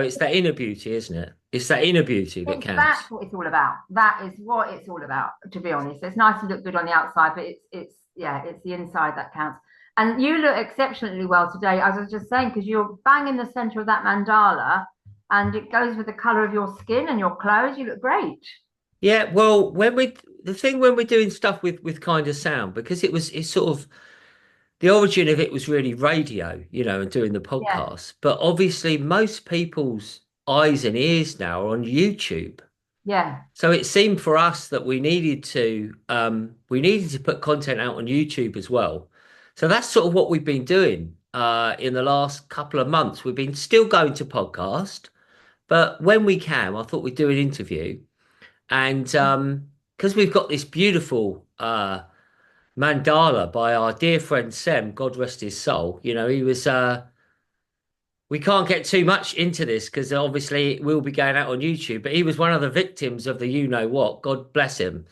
It's that inner beauty, isn't it? It's that inner beauty that That's counts. what it's all about. That is what it's all about, to be honest. It's nice to look good on the outside, but it's yeah, it's the inside that counts. And you look exceptionally well today, as I was just saying, because you're bang in the center of that mandala and it goes with the color of your skin and your clothes. You look great. Yeah, well, when we're doing stuff with kind of sound, because it's sort of the origin of it was really radio, and doing the Yeah, podcast. But obviously, most people's eyes and ears now are on YouTube. yeah, So it seemed for us that we needed to put content out on YouTube as well. So that's sort of what we've been doing in the last couple of months. We've been still going to podcast, but when we can, I thought we'd do an interview. And because we've got this beautiful mandala by our dear friend Sem, God rest his soul. He was. We can't get too much into this because obviously it will be going out on YouTube. But he was one of the victims of the you know what. God bless him.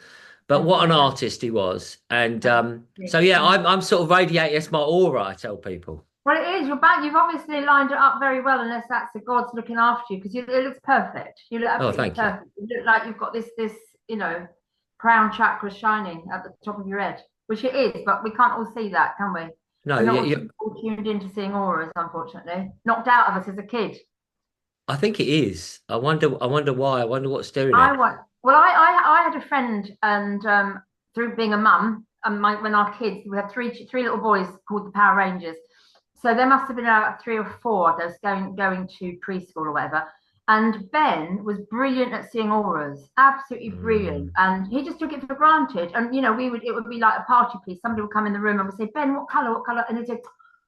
But what an artist he was. And so yeah, yeah. I'm sort of radiating. It's my aura, I tell people. Well, it is. You're back. You've obviously lined it up very well, unless that's the gods looking after you, because it looks perfect. You look Oh, absolutely thank you. perfect. You look like you've got this, you know, crown chakra shining at the top of your head, which it is, but we can't all see that, can we? No, We're not yeah, all tuned into seeing auras, unfortunately. Knocked out of us as a kid. I think it is. I wonder why. I wonder what's doing I it. want. Well, I had a friend, and through being a mum, and when our kids, we had three little boys called the Power Rangers. So there must have been about three or four that was going to preschool or whatever. And Ben was brilliant at seeing auras, absolutely brilliant. Mm. And he just took it for granted. And it would be like a party piece. Somebody would come in the room and would say, Ben, what colour? What colour? And he'd say,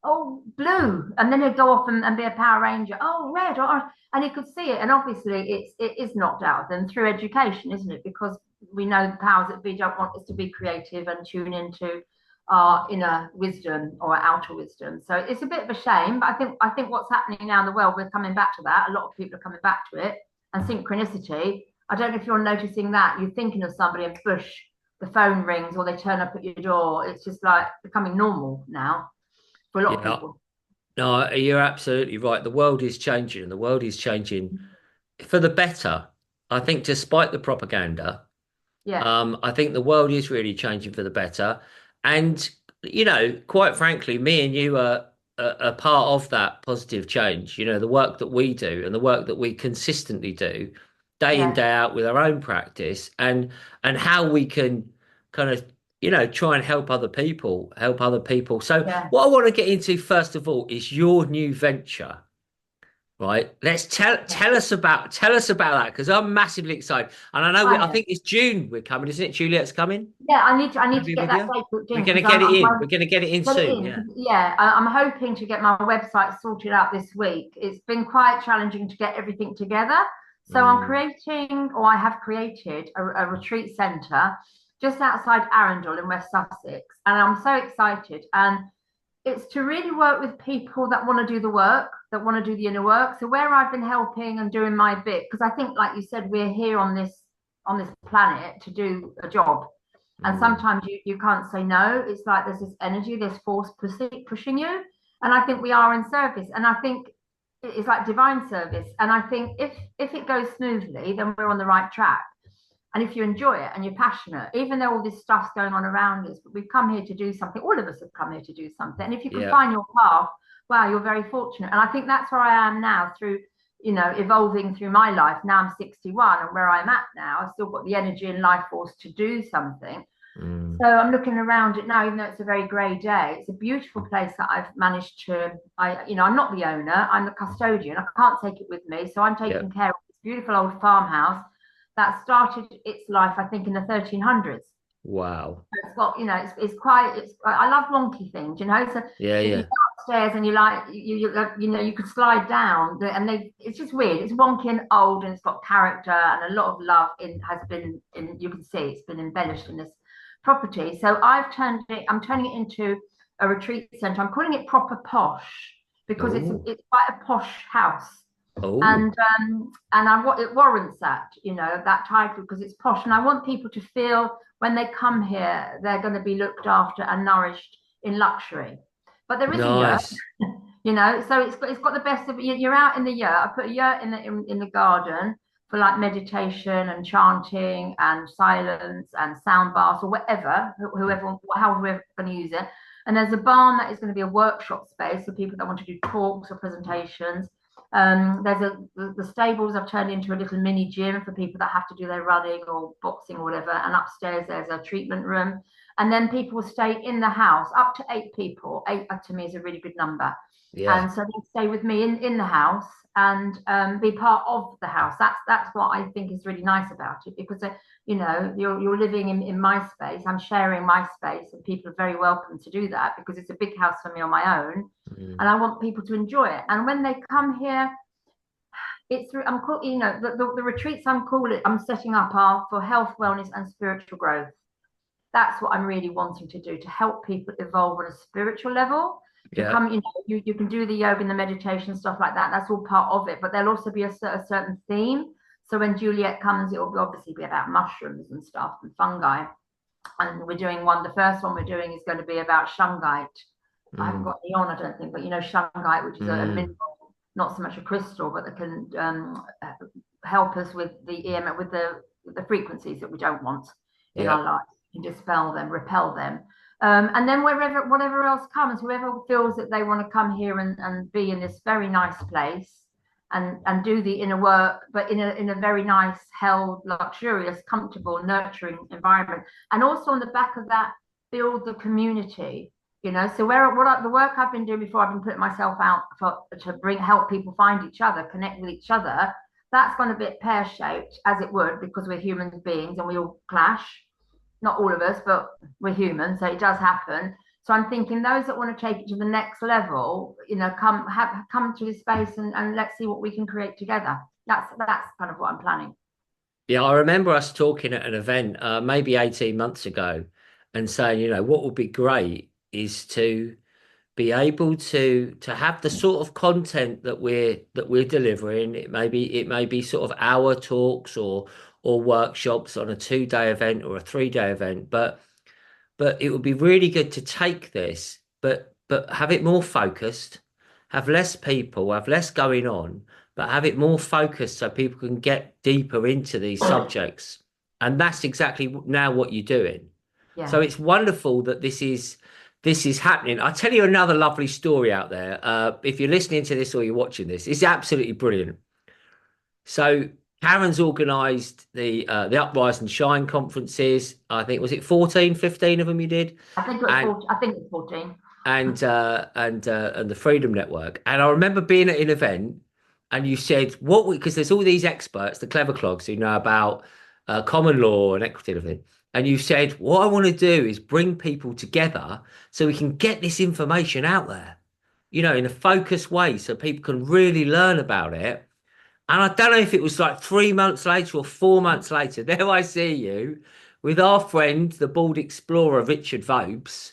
oh, blue. And then he'd go off and be a Power Ranger. Oh, red. Or, and he could see it. And obviously it is knocked out of them through education, isn't it? Because we know the powers that be don't want us to be creative and tune into our inner wisdom or outer wisdom. So it's a bit of a shame, but I think what's happening now in the world, we're coming back to that. A lot of people are coming back to it. And synchronicity. I don't know if you're noticing that. You're thinking of somebody and push, the phone rings or they turn up at your door. It's just like becoming normal now for a lot of Yeah. people. No, you're absolutely right. The world is changing, and the world is changing for the better. I think, despite the propaganda, Yeah, I think the world is really changing for the better. And, quite frankly, me and you are a part of that positive change. The work that we do and the work that we consistently do day in, yeah, day out with our own practice and how we can kind of, try and help other people. So yeah. what I want to get into first of all is your new venture. Right. Let's tell us about that because I'm massively excited. And I know I I am. think it's June we're coming, isn't it? Juliet's coming. Yeah, I need to Be get with that you. date booked We're in gonna because get it in. my We're gonna get it in get it soon. in. Yeah. Yeah, I'm hoping to get my website sorted out this week. It's been quite challenging to get everything together. So Mm. I have created a retreat centre just outside Arundel in West Sussex. And I'm so excited. And it's to really work with people that want to do the work, that want to do the inner work. So where I've been helping and doing my bit, because I think, like you said, we're here on this planet to do a job, and Mm. sometimes you can't say no. It's like there's this energy, this force pushing you, and I think we are in service, and I think it's like divine service, and I think if it goes smoothly, then we're on the right track. And if you enjoy it and you're passionate, even though all this stuff's going on around us, but we've come here to do something. All of us have come here to do something. And if you can Yeah. find your path, wow, you're very fortunate. And I think that's where I am now through, evolving through my life. Now I'm 61 and where I'm at now, I've still got the energy and life force to do something. Mm. So I'm looking around it now, even though it's a very grey day. It's a beautiful place that I've managed to, I'm not the owner, I'm the custodian. I can't take it with me. So I'm Yeah. taking care of this beautiful old farmhouse that started its life, I think, in the 1300s. Wow. It's got, I love wonky things, So Yeah. if you Yeah. go upstairs and you could slide down, and it's just weird. It's wonky and old, and it's got character, and a lot of love has been in. You can see it's been embellished in this property. So I'm turning it into a retreat centre. I'm calling it proper posh because it's Oh. it's quite a posh house, Oh. and it warrants that title because it's posh, and I want people to feel when they come here they're going to be looked after and nourished in luxury. But there isn't yet. Nice. So it's got the best of it. You're out in the yurt. I put a yurt in the garden for like meditation and chanting and silence and sound baths or whatever, whoever, however we're going to use it. And there's a barn that is going to be a workshop space for people that want to do talks or presentations. There's the stables I've turned into a little mini gym for people that have to do their running or boxing or whatever. And upstairs there's a treatment room. And then people will stay in the house, up to 8 people. Eight to me is a really good number. Yeah. And so they stay with me in the house and be part of the house. That's what I think is really nice about it, because you're living in my space. I'm sharing my space, and people are very welcome to do that because it's a big house for me on my own, Mm. and I want people to enjoy it. And when they come here, I'm called, the retreats I'm setting up are for health, wellness, and spiritual growth. That's what I'm really wanting to do, to help people evolve on a spiritual level. To Yeah. come, you can do the yoga and the meditation, stuff like that. That's all part of it. But there'll also be a certain theme. So when Juliet comes, it will obviously be about mushrooms and stuff and fungi. And we're doing the first one we're doing is going to be about shungite. I haven't Mm. got any on, I don't think, but shungite, which is a Mm. mineral, not so much a crystal, but that can help us with the EM, with the frequencies that we don't want in Yeah. our lives. You can dispel them, repel them. And then whatever else comes, whoever feels that they want to come here and be in this very nice place and do the inner work, but in a very nice, held, luxurious, comfortable, nurturing environment. And also on the back of that, build the community. So the work I've been doing before, I've been putting myself out to help people find each other, connect with each other. That's gone a bit pear-shaped, as it would, because we're human beings and we all clash. Not all of us, but we're human, so it does happen. So I'm thinking those that want to take it to the next level, come to this space and let's see what we can create together. That's kind of what I'm planning. Yeah, I remember us talking at an event, maybe 18 months ago, and saying, what would be great is to be able to have the sort of content that we're delivering. It may be sort of hour talks or workshops on a 2-day event or a 3-day event, but it would be really good to take this, but have it more focused, have less people, have less going on, but have it more focused so people can get deeper into these subjects. And that's exactly now what you're doing. So Yeah. it's wonderful that this is happening. I'll tell you another lovely story out there. If you're listening to this or you're watching this, it's absolutely brilliant. So Karen's organised the Uprise and Shine conferences. I think was it 14, 15 of them you did, and I think it's 14. and the Freedom Network. And I remember being at an event, and you said because there's all these experts, the clever clogs who know about common law and equity and everything. And you said, what I want to do is bring people together so we can get this information out there, in a focused way so people can really learn about it. And I don't know if it was like 3 months later or 4 months later, there I see you with our friend, the bald explorer, Richard Vobes,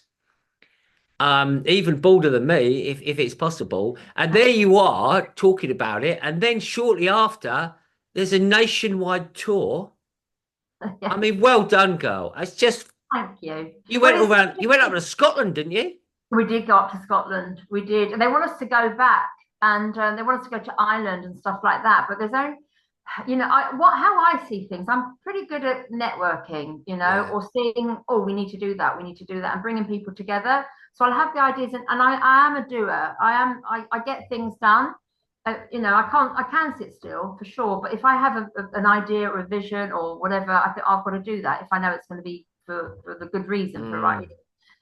even balder than me, if it's possible. And there you are talking about it. And then shortly after, there's a nationwide tour. I Yeah. mean, well done, girl. It's just Thank you. you went Well, around, you went up to Scotland, didn't you? we did go up to Scotland. We did, and they want us to go back, and they want us to go to Ireland and stuff like that. But there's only, how I see things. I'm pretty good at networking, Yeah. or seeing, oh, we need to do that, we need to do that, and bringing people together. So I'll have the ideas, and I am a doer. I get things done. I can sit still for sure, but if I have an idea or a vision or whatever, I think I've got to do that if I know it's going to be for the good reason, for right. Mm,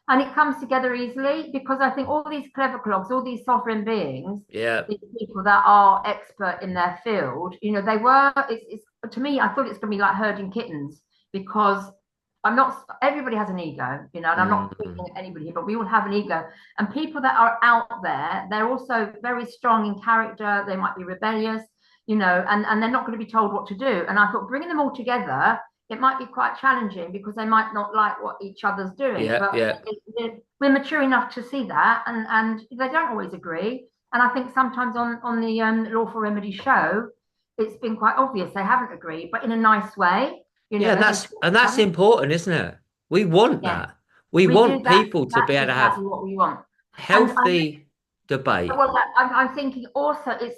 And it comes together easily because I think all these clever clogs, all these sovereign beings, yeah. these people that are expert in their field, they were. It's to me, I thought it's going to be like herding kittens because I'm not. Everybody has an ego, and I'm not Mm, picking at anybody here, but we all have an ego. And people that are out there, they're also very strong in character. They might be rebellious, and they're not going to be told what to do. And I thought bringing them all together, it might be quite challenging because they might not like what each other's doing, yeah. but Yeah. we're mature enough to see that, and they don't always agree. And I think sometimes on the Lawful Remedy show, it's been quite obvious they haven't agreed, but in a nice way. Yeah, They that's talk and that's about it. important, isn't it? We want Yeah, that. We we do want that. people to be That's able to have exactly what we want. And healthy. debate. Well, I'm thinking also it's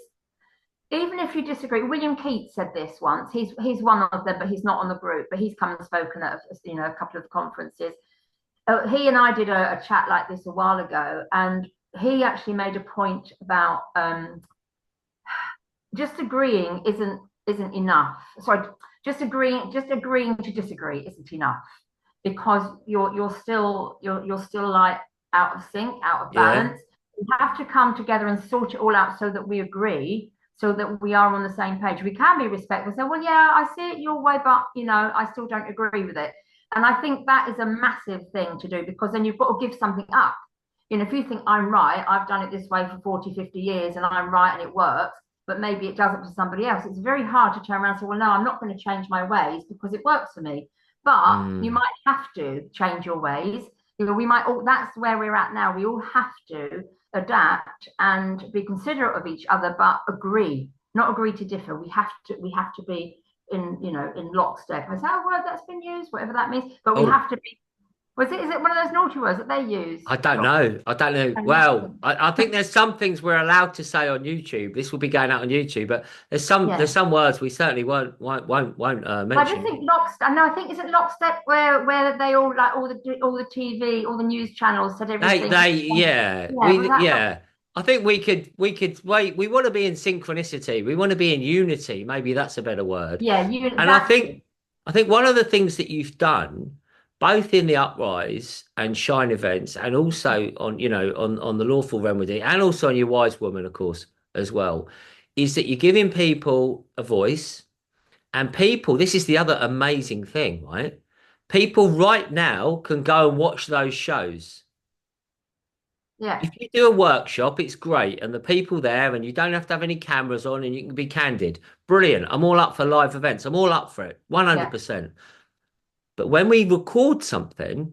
even if you disagree. William Keats said this once. He's one of them, but he's not on the group. But he's come and spoken at a couple of conferences. He and I did a chat like this a while ago, and he actually made a point about just agreeing isn't enough. Sorry, just agreeing to disagree isn't enough because you're still like out of sync, out of Yeah. balance. We have to come together and sort it all out so that we agree, so that we are on the same page. We can be respectful and say, well, yeah, I see it your way, but I still don't agree with it. And I think that is a massive thing to do because then you've got to give something up. If you think I'm right, I've done it this way for 40, 50 years and I'm right and it works, but maybe it doesn't for somebody else. It's very hard to turn around and say, well, no, I'm not going to change my ways because it works for me. But you Mm. might have to change your ways. We might all, that's where we're at now. We all have to adapt and be considerate of each other, but agree, not agree to differ. We have to be in lockstep. I say a word that's been used, whatever that means, but we Oh, have to be. Is it one of those naughty words that they use? I don't know. I don't know. Well, I think there's some things we're allowed to say on YouTube. This will be going out on YouTube, but there's Yeah. some words we certainly won't I just mention. think lockstep. No, I think is it lockstep where they all like all the TV, all the news channels said everything. Yeah, Yeah, was that lock? yeah. I think we could wait. We want to be in synchronicity. We want to be in unity. Maybe that's a better word. Yeah, you. And That's it. I think one of the things that you've done, both in the Uprise and Shine events, and also on, on the Lawful Remedy, and also on your Wise Woman, of course, as well, is that you're giving people a voice. And people, this is the other amazing thing, right? People right now can go and watch those shows. Yeah, If you do a workshop, it's great, and the people there, and you don't have to have any cameras on, and you can be candid. Brilliant. I'm all up for live events. I'm all up for it, yeah, 100%. But when we record something,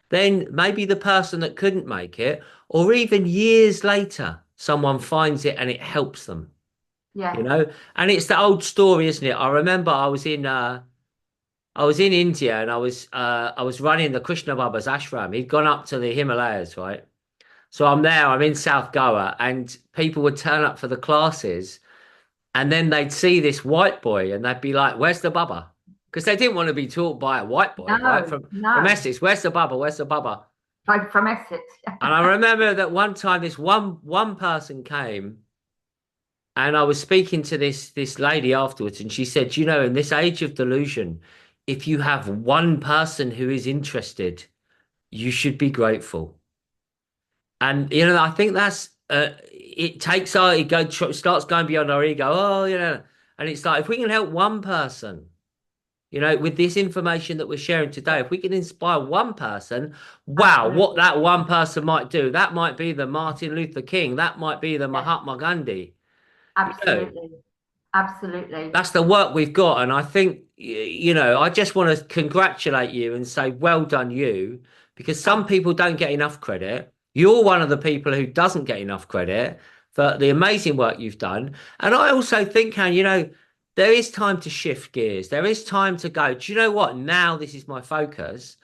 then maybe the person that couldn't make it, or even years later, someone finds it and it helps them, you yeah. know? And it's the old story, isn't it? I remember I was in India and I was running the Krishna Baba's ashram. He'd gone up to the Himalayas, right? So I'm there, I'm in South Goa, and people would turn up for the classes, and then they'd see this white boy, and they'd be like, "Where's the Baba?" Because they didn't want to be taught by a white boy, right? No, From no. Essex, where's the Baba? Where's the Baba? Like from Essex. And I remember that one time, this one person came, and I was speaking to this lady afterwards, and she said, in this age of delusion, if you have one person who is interested, you should be grateful. And I think that's it takes our starts going beyond our ego. Oh, and it's like if we can help one person, with this information that we're sharing today, if we can inspire one person, wow, what Absolutely. that one person might do, that might be the Martin Luther King, that might be the Yeah, Mahatma Gandhi. You know, absolutely. Absolutely. that's the work we've got. And I think, I just want to congratulate you and say, well done, you, because some Oh, people don't get enough credit. You're one of the people who doesn't get enough credit for the amazing work you've done. And I also think, Han, there is time to shift gears. There is time to go, do you know what? Now this is my focus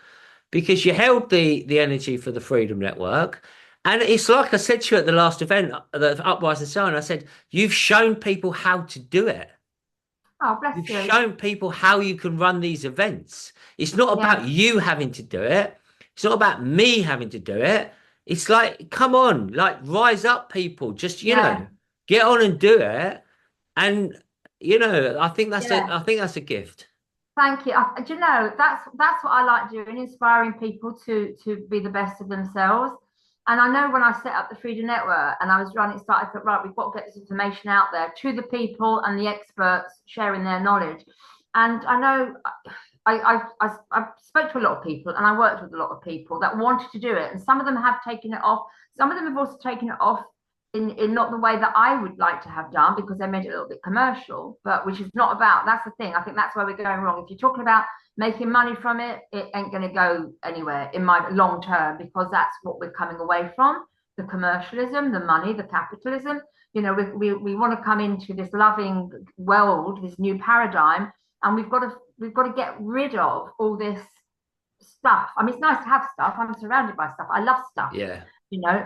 because you held the energy for the Freedom Network. And it's like I said to you at the last event, the Uprising Sun, I said, you've shown people how to do it. oh, bless You've you. shown people how you can run these events. It's not about Yeah, you having to do it. It's not about me having to do it. It's like, come on, like rise up, people. Just, yeah, get on and do it. And, yeah. I think that's a gift. Thank you. Do you know that's what I like doing, inspiring people to be the best of themselves. And I know when I set up the Freedom Network and I was running, started, I thought, right, we've got to get this information out there to the people and the experts sharing their knowledge. And I know I spoke to a lot of people and I worked with a lot of people that wanted to do it, and some of them have taken it off. Some of them have also taken it off in not the way that I would like to have done because they made it a little bit commercial, but which is not about, that's the thing. I think that's where we're going wrong. If you're talking about making money from it, it ain't going to go anywhere in my long term because that's what we're coming away from, the commercialism, the money, the capitalism. We want to come into this loving world, this new paradigm, and we've got to get rid of all this stuff. I mean, it's nice to have stuff. I'm surrounded by stuff. I love stuff. Yeah.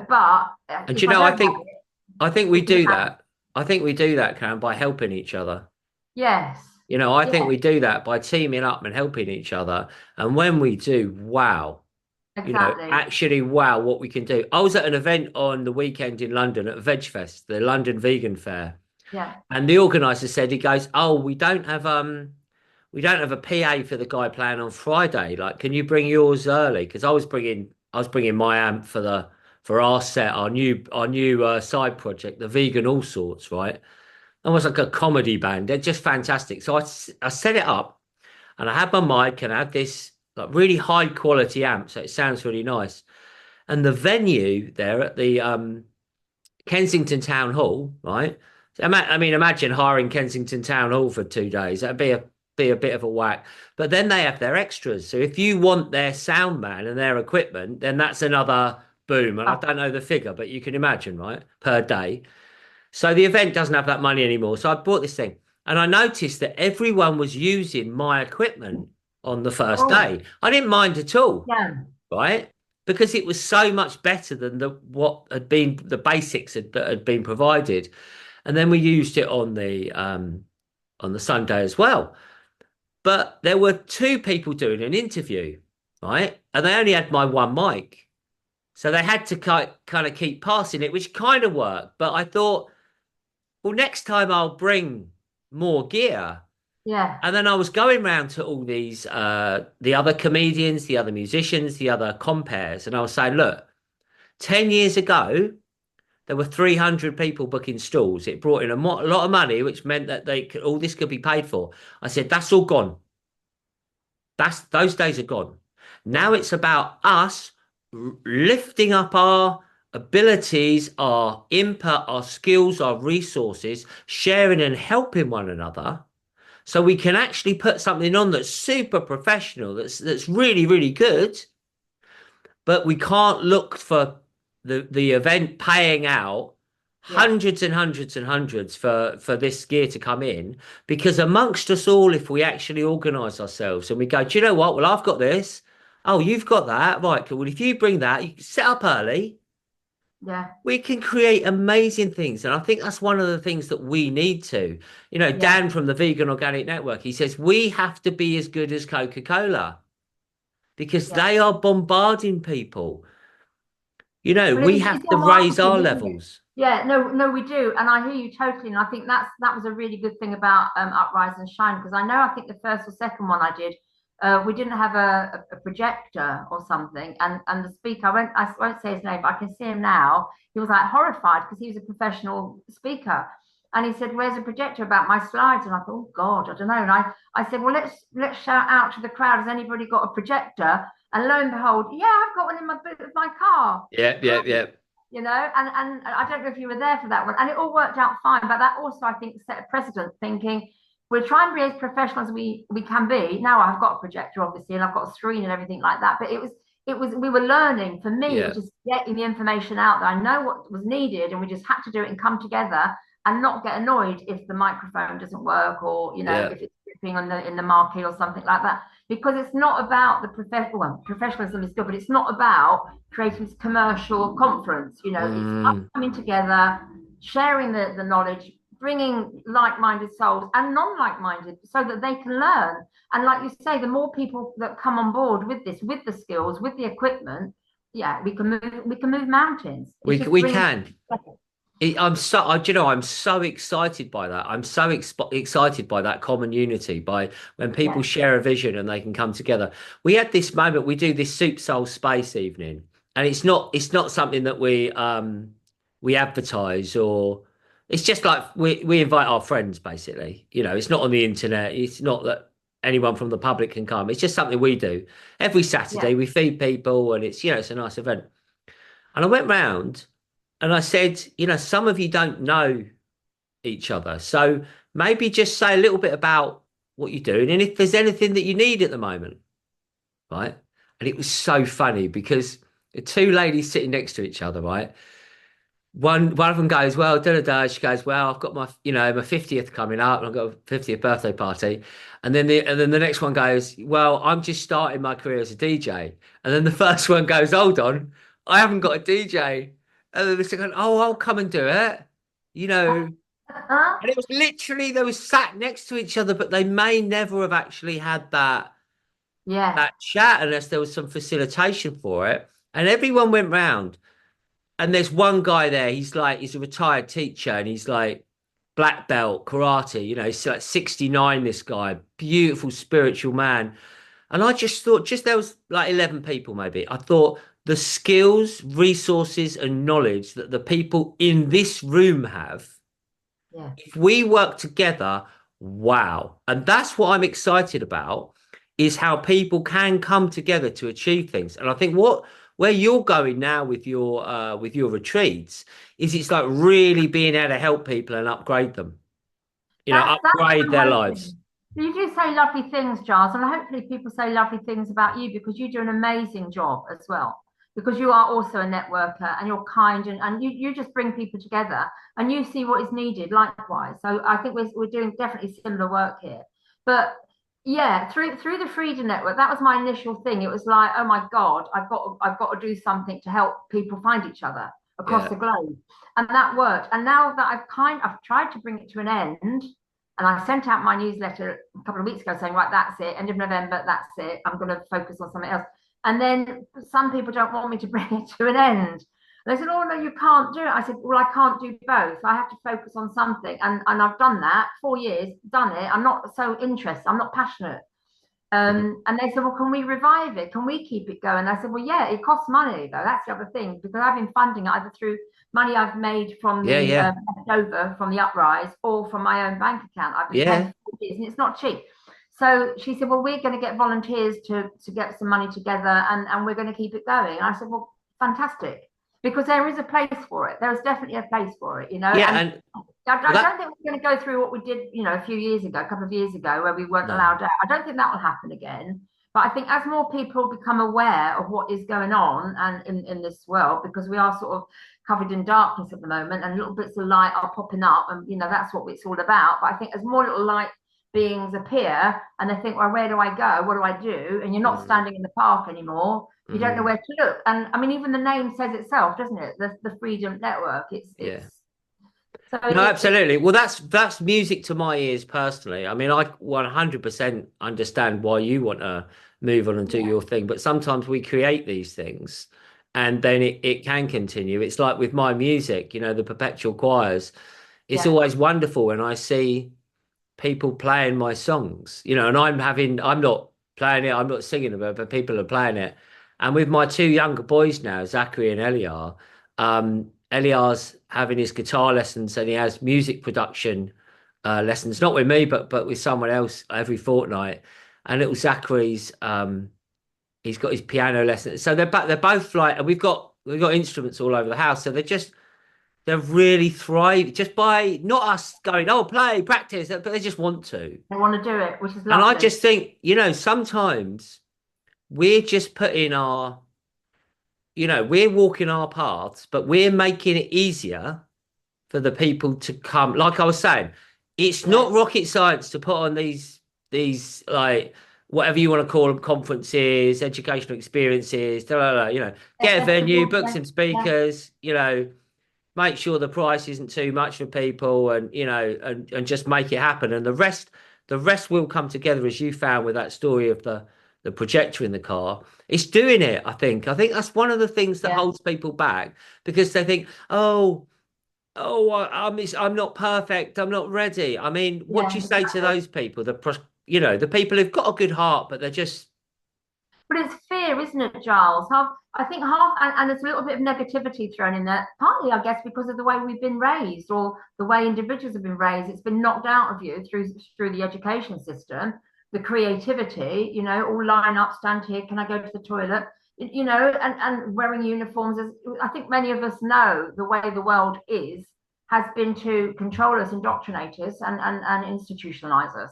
But And if you I know, don't have it, I think we we can do have, that. I think we do that, Karen, by helping each other. yes, I think yeah, we do that by teaming up and helping each other. And when we do, wow, exactly. actually, wow, what we can do. I was at an event on the weekend in London at VegFest, the London Vegan Fair, Yeah. and the organizer said, he goes, "Oh, we don't have a PA for the guy playing on Friday. Like, can you bring yours early? Because I was bringing my amp for our set, our new side project, the Vegan All Sorts, right? Almost like a comedy band. They're just fantastic. So I set it up and I had my mic and I had this like really high quality amp, so it sounds really nice. And the venue there at the Kensington Town Hall, right? I mean, imagine hiring Kensington Town Hall for 2 days. That'd be a bit of a whack. But then they have their extras. So if you want their sound man and their equipment, then that's another boom. And I Oh, don't know the figure, but you can imagine, right? Per day. So the event doesn't have that money anymore. So I bought this thing and I noticed that everyone was using my equipment on the first oh, day. I didn't mind at all, yeah, right? Because it was so much better than what had been the basics that had been provided. And then we used it on the Sunday as well. But there were two people doing an interview, right? And they only had my one mic. So they had to kind of keep passing it, which kind of worked. But I thought, well, next time I'll bring more gear. yeah, And then I was going round to all these, the other comedians, the other musicians, the other compares, and I was saying, look, 10 years ago, there were 300 people booking stalls. It brought in a lot of money, which meant that all this could be paid for. I said, that's all gone. Those days are gone. Now yeah, it's about us lifting up our abilities, our input, our skills, our resources, sharing and helping one another so we can actually put something on that's super professional, that's really, really good, but we can't look for the event paying out yeah, hundreds and hundreds and hundreds for this gear to come in because amongst us all, if we actually organise ourselves and we go, do you know what? Well, I've got this. Oh, you've got that. Right. Cool. Well, if you bring that, you can set up early. yeah, We can create amazing things. And I think that's one of the things that we need to. yeah, Dan from the Vegan Organic Network, he says we have to be as good as Coca-Cola because yeah. they are bombarding people. Well, We it's have to all raise our marketing, isn't it? levels. Yeah, no, no, we do, and I hear you totally. And I think that was a really good thing about Uprise and Shine because I think the first or second one I did, we didn't have a projector or something, and the speaker, I won't say his name, but I can see him now. He was like horrified because he was a professional speaker, and he said, "Where's a projector about my slides?" And I thought, "Oh God, I don't know." And I said, "Well, let's shout out to the crowd. Has anybody got a projector?" And lo and behold, yeah, I've got one in my boot of my car. Yeah, yeah, Great, yeah. and I don't know if you were there for that one, and it all worked out fine. But that also, I think, set a precedent. Thinking we're trying to be as professional as we can be. Now I've got a projector, obviously, and I've got a screen and everything like that. But it was we were learning. For me, it was Yeah. just getting the information out there. I know what was needed, and we just had to do it and come together and not get annoyed if the microphone doesn't work or Yeah. if it's tripping on the in the marquee or something like that, because it's not about the professionalism is good, but it's not about creating this commercial conference. It's us Mm, coming together, sharing the knowledge, bringing like-minded souls and non-like-minded so that they can learn. And like you say, the more people that come on board with this, with the skills, with the equipment, yeah, we can move mountains. It's just we bringing can. I'm so excited by that. I'm so excited by that common unity, by when people yeah, share a vision and they can come together. We had this moment, we do this Soup Soul Space evening, and it's not something that we advertise or it's just like we invite our friends basically. It's not on the internet. It's not that anyone from the public can come. It's just something we do every yeah, Saturday. We feed people and it's a nice event. And I went round and I said, some of you don't know each other. So maybe just say a little bit about what you're doing and if there's anything that you need at the moment, right? And it was so funny because the two ladies sitting next to each other, right? One of them goes, well, da da da. She goes, well, I've got my 50th coming up, and I've got a 50th birthday party. And then the next one goes, well, I'm just starting my career as a DJ. And then the first one goes, hold on, I haven't got a DJ. And then they're going, oh, I'll come and do it. You know, Huh? and it was literally, they were sat next to each other, but they may never have actually had Yeah, that chat unless there was some facilitation for it. And everyone went round. And there's one guy there, he's a retired teacher, and he's like black belt karate, he's like 69, this guy, beautiful spiritual man. And I just thought, just there was like 11 people maybe. I thought the skills, resources, and knowledge that the people in this room have, yeah. if we work together, wow. And that's what I'm excited about, is how people can come together to achieve things. And I think where you're going now with your retreats is it's like really being able to help people and upgrade them, That's what upgrade I'm their lives. hoping. You do say lovely things, Giles, and hopefully people say lovely things about you because you do an amazing job as well. Because you are also a networker and you're kind and you just bring people together and you see what is needed likewise. So I think we're doing definitely similar work here. But yeah, through the Freedom Network, that was my initial thing. It was like, oh my God, I've got to do something to help people find each other across Yeah. the globe. And that worked. And now that I've tried to bring it to an end, and I sent out my newsletter a couple of weeks ago saying, right, that's it, end of November, that's it. I'm going to focus on something else. And then some people don't want me to bring it to an end. They said, oh, no, you can't do it. I said, well, I can't do both. I have to focus on something. And I've done that 4 years, done it. I'm not so interested. I'm not passionate. Mhm. And they said, well, can we revive it? Can we keep it going? I said, well, yeah, it costs money, though. That's the other thing, because I've been funding it either through money I've made from Yeah, the yeah, leftover from the uprise or from my own bank account. I've been paying yeah. for 4 years, and it's not cheap. So she said, well, we're going to get volunteers to get some money together and we're going to keep it going. And I said, well, fantastic. Because there is a place for it. There is definitely a place for it, Yeah, And and I well, don't think we're going to go through what we did, a few years ago, a couple of years ago, where we weren't no. allowed out. I don't think that will happen again. But I think as more people become aware of what is going on and in this world, because we are sort of covered in darkness at the moment, and little bits of light are popping up, and that's what it's all about. But I think as more little light beings appear, and they think, well, where do I go? What do I do? And you're not Mm, standing in the park anymore. You don't know mm, where to look. And I mean, even the name says itself, doesn't it? The Freedom Network. It's yeah. so No, it's absolutely. Well, that's music to my ears personally. I mean, I 100% understand why you want to move on and do yeah, your thing, but sometimes we create these things and then it can continue. It's like with my music, the perpetual choirs. It's yeah, always wonderful when I see people playing my songs, and I'm not playing it, I'm not singing them, but people are playing it. And with my two younger boys now, Zachary and Eliar, Eliar's having his guitar lessons and he has music production lessons, not with me, but with someone else every fortnight. And little Zachary's, he's got his piano lessons. So they're both like, and we've got instruments all over the house. So they're really thriving just by not us going, oh, play, practice, but they just want to. they want to do it, which is And I lovely. just think, sometimes we're just putting we're walking our paths, but we're making it easier for the people to come. Like I was saying, it's Yeah, not rocket science to put on these like whatever you want to call them, conferences, educational experiences, da, da, da, yeah, get a venue, festivals, book yeah, some yeah, speakers, make sure the price isn't too much for people and and just make it happen and the rest will come together as you found with that story of the projector in the car. It's doing it. I think that's one of the things that yeah, holds people back because they think, oh, I'm not perfect, I'm not ready. I mean, what do yeah, you say to exactly. those people, the people who've got a good heart but they're just But it's fear, isn't it, Giles? I think and there's a little bit of negativity thrown in there, partly, I guess, because of the way we've been raised or the way individuals have been raised. It's been knocked out of you through the education system, the creativity, all line up, stand here, can I go to the toilet? And wearing uniforms. I think many of us know the way the world is has been to control us, indoctrinate us, and institutionalize us.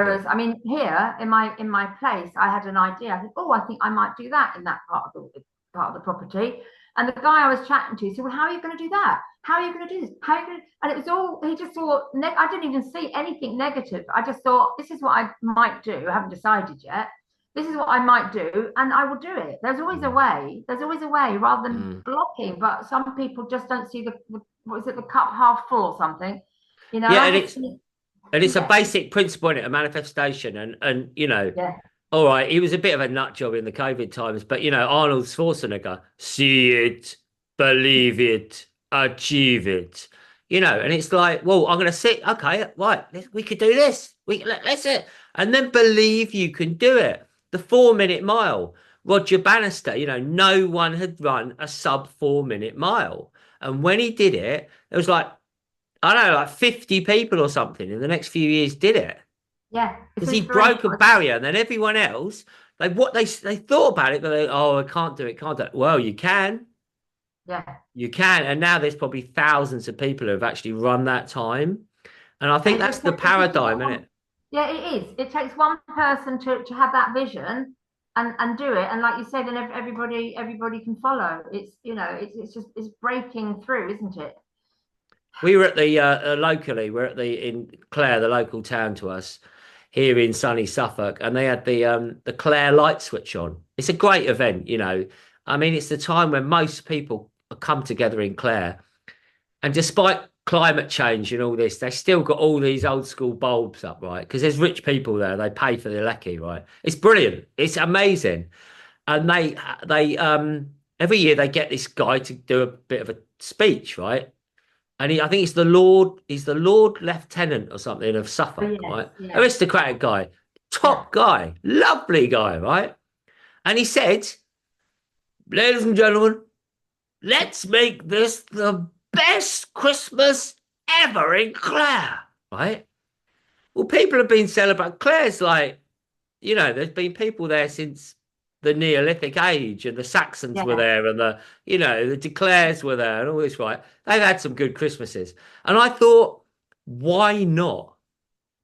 yeah. Whereas, I mean, here in my place, I had an idea. I think, oh, I think I might do that in that part of the property. And the guy I was chatting to said, well, how are you going to do that? How are you going to do this? How are you going to? And it was all he just thought. I didn't even see anything negative. I just thought this is what I might do. I haven't decided yet. this is what I might do, and I will do it. There's always a Mm, way. There's always a way rather than mm. blocking. But some people just don't see the what is it, the cup half full or something, and Yeah, I just think, and it's a yeah, basic principle in it, a manifestation, and yeah, all right, he was a bit of a nut job in the COVID times, but Arnold Schwarzenegger, see it, believe it, achieve it. And it's like, well, I'm gonna sit, okay, right, we could do this. Let's it, and then believe you can do it. The 4 minute mile. Roger Bannister, no one had run a sub 4 minute mile. And when he did it, it was like, I don't know, like 50 people or something in the next few years did it yeah. It's because he broke a inspirational. barrier, and then everyone else, like what they thought about it, but oh, I can't do it, can't do it. Well, Yeah, you can, and now there's probably thousands of people who have actually run that time, and I and think that's the it just takes paradigm, isn't one. it? Yeah, it is. It takes one person to have that vision and do it, and like you said, then everybody can follow. It's just it's breaking through, isn't it? We were at the locally, we're at the in Clare, the local town to us here in sunny Suffolk, and they had the Clare light switch on. It's a great event. I mean, it's the time when most people come together in Clare. And despite climate change and all this, they still got all these old school bulbs up, right? Because there's rich people there. They pay for the lecky, right? It's brilliant. It's amazing. And they every year they get this guy to do a bit of a speech, right? And I think he's the Lord Lieutenant or something of Oh Suffolk, yes, right? yeah, Aristocratic guy, yeah, top guy, lovely guy, right? And he said, ladies and gentlemen, let's make this the best Christmas ever in Clare, right? Well, people have been celebrating. Clare's like, there's been people there since the Neolithic age, and the Saxons were yeah. there, and the De Clares were there, and all this, right? They've had some good Christmases. And I thought, why not,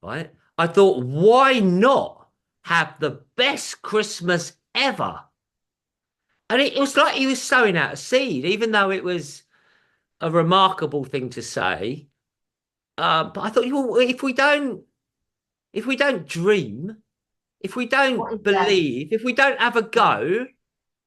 right? I thought, why not have the best Christmas ever? And it was like he was sowing out a seed, even though it was a remarkable thing to say. But I thought, well, if we don't dream, if we What don't is there? believe, if we don't have a Yeah. go,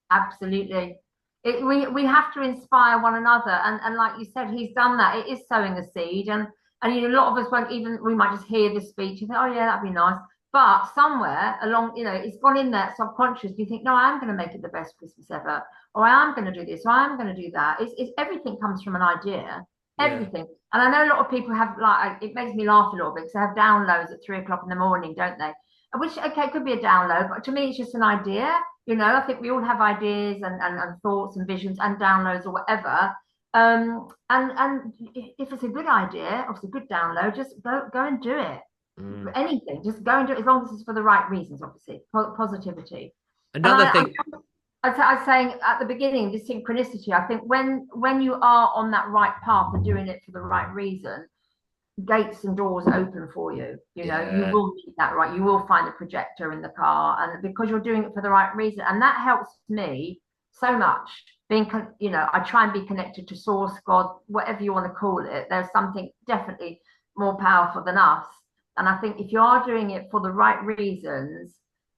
Absolutely. We have to inspire one another. And like you said, he's done that. It is sowing a seed. And a lot of us won't even, we might just hear the speech and think, oh, yeah, that'd be nice. But somewhere along, it's gone in there subconscious. You think, no, I am going to make it the best Christmas ever. Or I am going to do this. Or I am going to do that. It's everything comes from an idea. yeah, Everything. And I know a lot of people have, like, it makes me laugh a little bit because they have downloads at 3 o'clock in the morning, don't they? Which, okay, could be a download, but to me, it's just an idea. I think we all have ideas and thoughts and visions and downloads or whatever. And if it's a good idea, or if it's a good download, just go and do it. mm. Anything, just go and do it as long as it's for the right reasons, obviously. Positivity. And Another thing, I was saying at the beginning, the synchronicity. I think when you are on that right path and doing it for the right reason, gates and doors open for you. You yeah, will meet that right. You will find the projector in the car, and because you're doing it for the right reason, and that helps me so much. I try and be connected to source, God, whatever you want to call it. There's something definitely more powerful than us, and I think if you are doing it for the right reasons,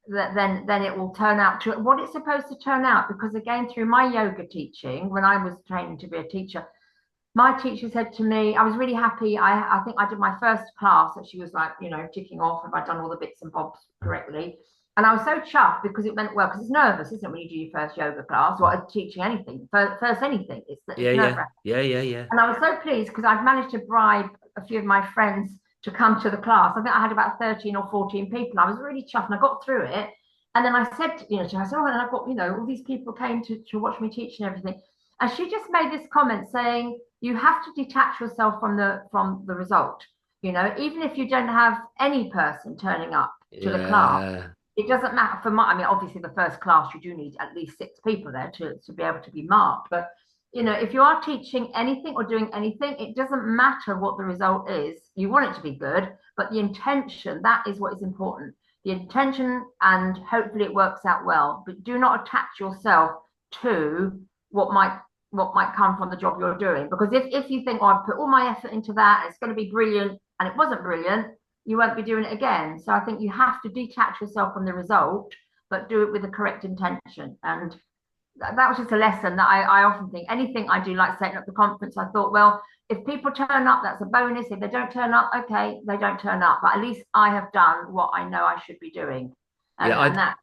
then it will turn out to what it's supposed to turn out. Because again, through my yoga teaching, when I was training to be a teacher, my teacher said to me, I was really happy. I think I did my first class that she was like, ticking off if I'd done all the bits and bobs correctly. And I was so chuffed because it went well, because it's nervous, isn't it, when you do your first yoga class or teaching anything, first anything, yeah, it's nerve yeah, wracking. yeah, yeah, yeah. And I was so pleased because I'd managed to bribe a few of my friends to come to the class. I think I had about 13 or 14 people. I was really chuffed and I got through it. And then I said, to her, I said, oh, and I've got, all these people came to watch me teach and everything. And she just made this comment saying, you have to detach yourself from the result. Even if you don't have any person turning up to the class, Yeah. it doesn't matter for I mean, obviously the first class, you do need at least 6 people there to be able to be marked. But if you are teaching anything or doing anything, it doesn't matter what the result is. You want it to be good, but the intention, that is what is important. The intention, and hopefully it works out well. But do not attach yourself to what might come from the job you're doing. Because if you think, oh, I've put all my effort into that, it's going to be brilliant, and it wasn't brilliant, you won't be doing it again. So I think you have to detach yourself from the result but do it with the correct intention. And that was just a lesson that I often think anything I do, like setting up the conference, I thought, well, if people turn up, that's a bonus. If they don't turn up, okay, they don't turn up. But at least I have done what I know I should be doing. Yeah, And that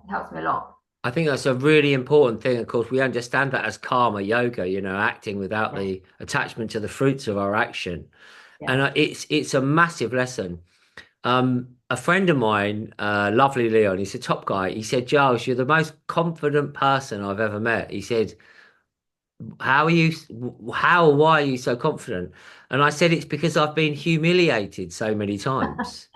helps me a lot. I think that's a really important thing. Of course, we understand that as karma yoga, acting without Yes, the attachment to the fruits of our action. And yes. it's a massive lesson. A friend of mine, lovely Leon, he's a top guy. He said, Giles, you're the most confident person I've ever met. He said, why are you so confident? And I said, it's because I've been humiliated so many times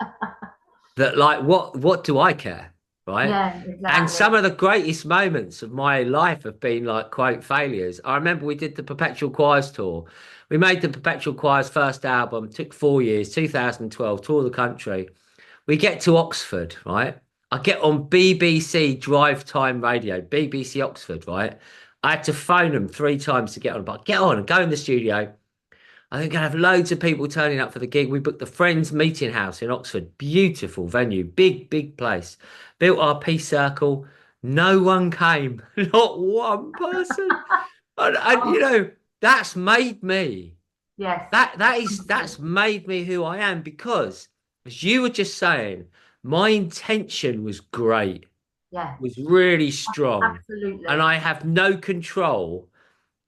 that like, what do I care? Right. Yeah, And some exactly. of the greatest moments of my life have been like quote failures. I remember we did the Perpetual Choirs tour. We made the Perpetual Choirs first album, took 4 years, 2012, tour the country. We get to Oxford, right? I get on BBC Drive Time Radio, BBC Oxford, right? I had to phone them 3 times to get on, but get on and go in the studio. I think I have loads of people turning up for the gig. We booked the Friends Meeting House in Oxford. Beautiful venue, big, big place. Built our peace circle. No one came, not one person. And Oh, that's made me. yes. That's made me who I am because, as you were just saying, my intention was great, Yeah, was really strong, and absolutely. I have no control.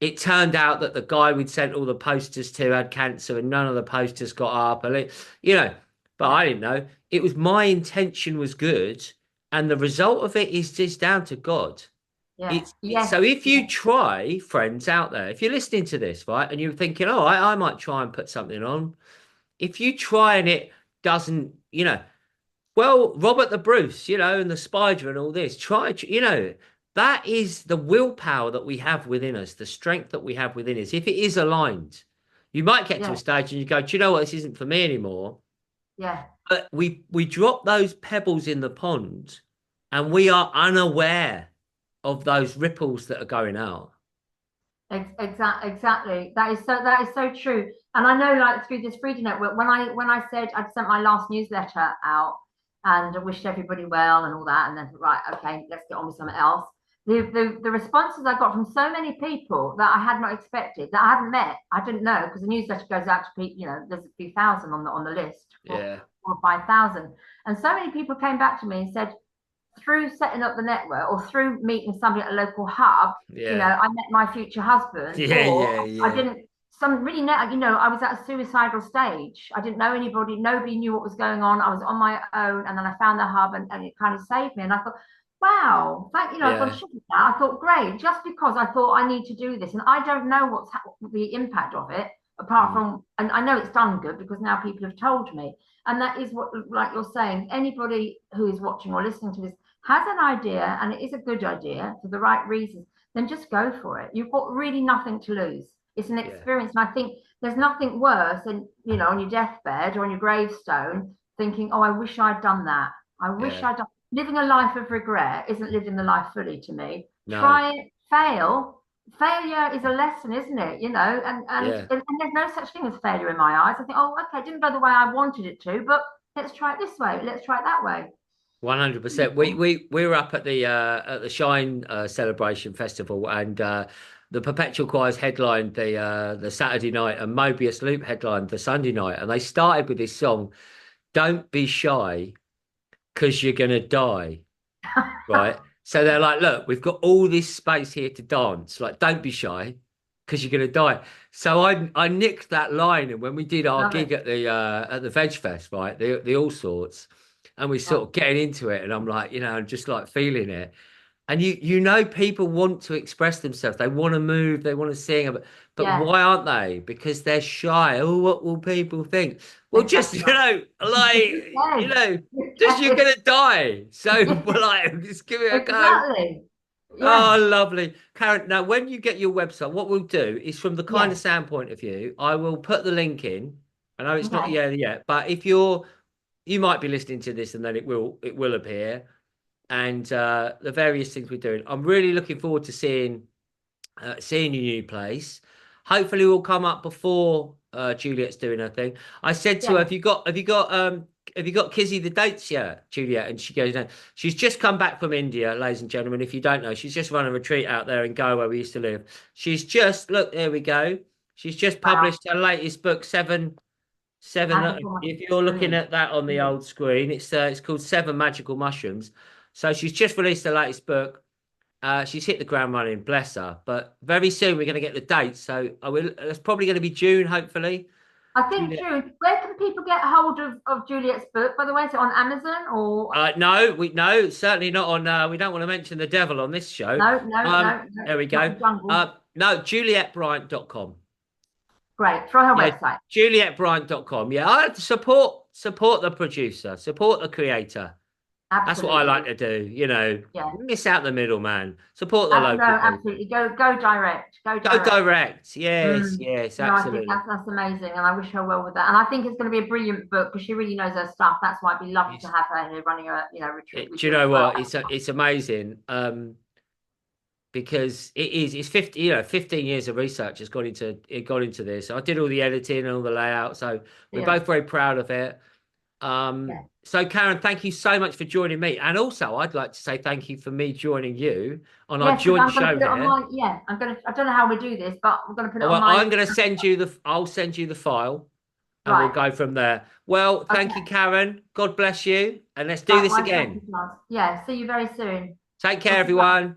It turned out that the guy we'd sent all the posters to had cancer and none of the posters got up and but Yeah, I didn't know. It was my intention was good and the result of it is just down to God. yeah, It's yes, so if you yes, try, friends out there, if you're listening to this, right, and you're thinking, oh, I might try and put something on. If you try and it doesn't, well, Robert the Bruce, and the Spider and all this, that is the willpower that we have within us, the strength that we have within us. If it is aligned, you might get to a yeah, stage and you go, do you know what? This isn't for me anymore. yeah. But we drop those pebbles in the pond and we are unaware of those ripples that are going out. Exactly. That is so true. And I know, like through this Freedom Network, when I said I'd sent my last newsletter out and wished everybody well and all that, and then right, okay, let's get on with something else. The responses I got from so many people that I had not expected, that I hadn't met, I didn't know because the newsletter goes out to people. There's a few thousand on the list, Yeah, 4 or 5,000, and so many people came back to me and said, through setting up the network or through meeting somebody at a local hub, yeah, I met my future husband, yeah, or yeah, I yeah, didn't, some really, I was at a suicidal stage. I didn't know anybody, nobody knew what was going on. I was on my own, and then I found the hub, and it kind of saved me. And I thought, wow, I've gone yeah, shopping now. I thought, great, just because I thought I need to do this, and I don't know what's the impact of it, apart mm, from, and I know it's done good because now people have told me. And that is what, like you're saying, anybody who is watching or listening to this has an idea and it is a good idea for the right reasons, then just go for it. You've got really nothing to lose. It's an yeah, experience. And I think there's nothing worse than, on your deathbed or on your gravestone, thinking, oh, I wish I'd done that. I wish yeah. I'd done. Living a life of regret isn't living the life fully to me. No, Try it, fail. Failure is a lesson, isn't it? yeah. And there's no such thing as failure in my eyes. I think, oh, okay, it didn't go the way I wanted it to, but let's try it this way. Let's try it that way. 100%. We were up at the Shine Celebration Festival, and the Perpetual Choirs headlined the Saturday night, and Mobius Loop headlined the Sunday night, and they started with this song, "Don't Be Shy, 'cause you're gonna die." Right? So they're like, "Look, we've got all this space here to dance. Like, don't be shy, because you're gonna die." So I nicked that line, and when we did our Love gig it. at the Veg Fest, right, the All Sorts, and we sort Oh, of getting into it, and I'm like, just like feeling it. And people want to express themselves. They want to move. They want to sing. But yeah, why aren't they? Because they're shy. Oh, what will people think? Well, just, exactly right. you Yes, know, just you're yes, going to die. So, well, like, just give it a go. exactly. Oh, Yeah, lovely. Karen, now, when you get your website, what we'll do is from the kind of yeah. sound point of view, I will put the link in. I know it's not Okay. yet, but you might be listening to this and then it will appear and the various things we're doing. I'm really looking forward to seeing your new place. Hopefully, we'll come up before Juliet's doing her thing. I said to her, Yeah. "Have you got have you got Kizzy the dates yet, Juliet? And she goes, no. She's just come back from India, ladies and gentlemen. If you don't know, she's just run a retreat out there in Goa where we used to live. She's just look, there we go. She's just Wow. published her latest book, Seven. Magical If mushrooms. you're looking Brilliant. at that on the Brilliant. old screen, it's called Seven Magical Mushrooms. So she's just released her latest book. She's hit the ground running, bless her. But very soon we're going to get the dates. So I will. It's probably going to be June, hopefully. I think, Juliet. Jude, where can people get hold of Juliet's book? By the way, is it on Amazon or No, certainly not on. We don't want to mention the devil on this show. no, no, no, no, There we not go. the jungle. No, JulietBryant.com. Great. Try her Yeah, website. JulietBryant.com. Yeah, I support the producer, support the creator. That's what I like Absolutely. to do. You know, Yeah. miss out the middleman. Support the No, local people. absolutely. Go direct. Go Go direct. direct. Yes, Mm. yes, No, I think absolutely. that's amazing, and I wish her well with that. And I think it's going to be a brilliant book because she really knows her stuff. That's why I'd be lovely to It's, have her here running a retreat with do you you as know well. what? It's amazing. Because it's 50, 15 years of research has gone into this. I did all the editing and all the layout, so we're Yeah, both very proud of it. yeah, So Karen, thank you so much for joining me, and also I'd like to say thank you for me joining you on our yes. Because joint I'm going to show put it on here. my yeah. I'm going to. I don't know how we do this, but I'm going to put it Oh, on well, my I'll send you the file, and we'll right. go from there. Well, thank you, Okay. Karen. God bless you, and let's do this Likewise, thank you, again. Giles. Yeah. See you very soon. Take care, Lots of love. everyone.